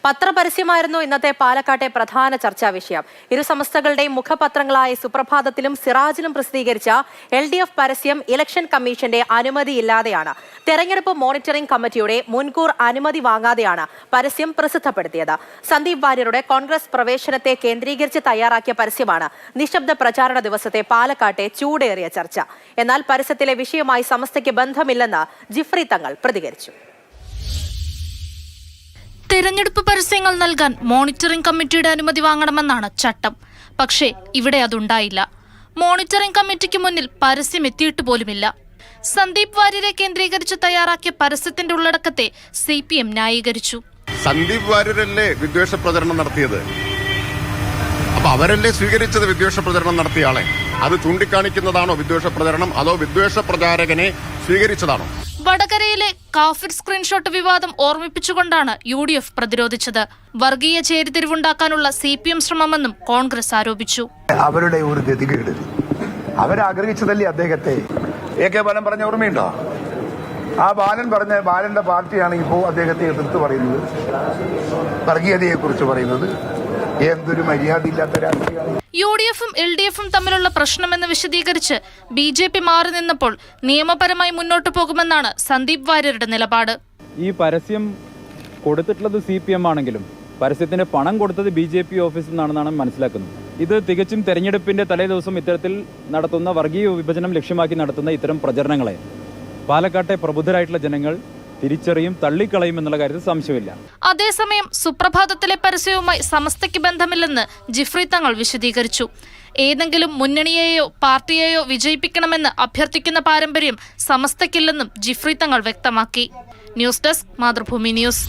പത്രപരസ്യമായിരുന്നു ഇന്നത്തെ പാലക്കാട്ടെ പ്രധാന ചർച്ചാ വിഷയം. ഇരു സമസ്തകളുടെയും മുഖപത്രങ്ങളായ സുപ്രഭാതത്തിലും സിറാജിലും പ്രസിദ്ധീകരിച്ച LDF പരസ്യം ഇലക്ഷൻ കമ്മീഷന്റെ അനുമതിയില്ലാതെയാണ്. തെരഞ്ഞെടുപ്പ് മോണിറ്ററിംഗ് കമ്മിറ്റിയുടെ മുൻകൂർ അനുമതി വാങ്ങാതെയാണ് പരസ്യം പ്രസിദ്ധപ്പെടുത്തിയത്. സന്ദീപ് വാര്യരുടെ കോൺഗ്രസ് പ്രവേശനത്തെ കേന്ദ്രീകരിച്ച് തയ്യാറാക്കിയ പരസ്യമാണ് നിശബ്ദ പ്രചാരണ ദിവസത്തെ പാലക്കാട്ടെ ചൂടേറിയ ചർച്ച. എന്നാൽ പരസ്യത്തിലെ വിഷയവുമായി സമസ്തയ്ക്ക് ബന്ധമില്ലെന്ന് ജിഫ്രി തങ്ങൾ പ്രതികരിച്ചു. തെരഞ്ഞെടുപ്പ് പരസ്യങ്ങൾ നൽകാൻ മോണിറ്ററിംഗ് കമ്മിറ്റിയുടെ അനുമതി വാങ്ങണമെന്നാണ് ചട്ടം. പക്ഷേ ഇവിടെ അതുണ്ടായില്ല. മോണിറ്ററിംഗ് കമ്മിറ്റിക്ക് മുന്നിൽ പരസ്യം എത്തിയിട്ട് പോലുമില്ല. സന്ദീപ് വാര്യരെ കേന്ദ്രീകരിച്ച് തയ്യാറാക്കിയ പരസ്യത്തിന്റെ ഉള്ളടക്കത്തെ CPM ന്യായീകരിച്ചു. സന്ദീപ് വാര്യരല്ലേ വിദ്വേഷ പ്രചരണം നടത്തിയത്? അപ്പൊ അവരല്ലേ സ്വീകരിച്ചത് വിദ്വേഷ പ്രചരണം നടത്തിയ ആളെ? അത് ചൂണ്ടിക്കാണിക്കുന്നതാണോ വിദ്വേഷ പ്രചരണം, അതോ വിദ്വേഷ പ്രചാരകനെ സ്വീകരിച്ചതാണോ? വടകരയിലെ കാഫിർ സ്ക്രീൻഷോട്ട് വിവാദം ഓർമ്മിപ്പിച്ചുകൊണ്ടാണ് UDF പ്രതിരോധിച്ചത്. വർഗീയ ചേരിതിരിവുണ്ടാക്കാനുള്ള CPM ശ്രമമെന്നും കോൺഗ്രസ് ആരോപിച്ചു. അവരുടെ ഒരു ഗതികേട്, അവരാഗ്രഹിച്ചതല്ലേ അദ്ദേഹത്തെ. AK ബാലൻ പറഞ്ഞ ഓർമ്മയുണ്ടോ? ആ ബാലന്റെ പാർട്ടിയാണ് ഇപ്പോൾ അദ്ദേഹത്തെ എതിർത്ത് പറയുന്നത്, വർഗീയതയെ കുറിച്ച് പറയുന്നത്. എന്തൊരു മര്യാദയില്ലാത്ത രാഷ്ട്രീയമാണ്. UDFും LDFും തമ്മിലുള്ള പ്രശ്നമെന്ന് വിശദീകരിച്ച് BJP മാറി നിന്നപ്പോൾ നിയമപരമായി മുന്നോട്ടു പോകുമെന്നാണ് സന്ദീപ് വാര്യരുടെ നിലപാട്. ഈ പരസ്യം കൊടുത്തിട്ടുള്ളത് CPM ആണെങ്കിലും പരസ്യത്തിന്റെ പണം കൊടുത്തത് BJP ഓഫീസിൽ നിന്നാണെന്നാണ് മനസ്സിലാക്കുന്നത്. ഇത് തികച്ചും തെരഞ്ഞെടുപ്പിന്റെ തലേദിവസം ഇത്തരത്തിൽ നടത്തുന്ന വർഗീയ വിഭജനം ലക്ഷ്യമാക്കി നടത്തുന്ന ഇത്തരം പ്രചരണങ്ങളെ പാലക്കാട്ടെ പ്രബുദ്ധരായിട്ടുള്ള ജനങ്ങൾ തിരിച്ചറിയും, തള്ളിക്കളയും എന്നുള്ള കാര്യത്തിൽ സംശയമില്ല. അതേസമയം സുപ്രഭാതത്തിലെ പരസ്യവുമായി സമസ്തയ്ക്ക് ബന്ധമില്ലെന്ന് ജിഫ്രി തങ്ങൾ വിശദീകരിച്ചു. ഏതെങ്കിലും മുന്നണിയെയോ പാർട്ടിയെയോ വിജയിപ്പിക്കണമെന്ന് അഭ്യർത്ഥിക്കുന്ന പാരമ്പര്യം സമസ്തയ്ക്കില്ലെന്നും ജിഫ്രി തങ്ങൾ വ്യക്തമാക്കി. News desk, Mathrubhumi news.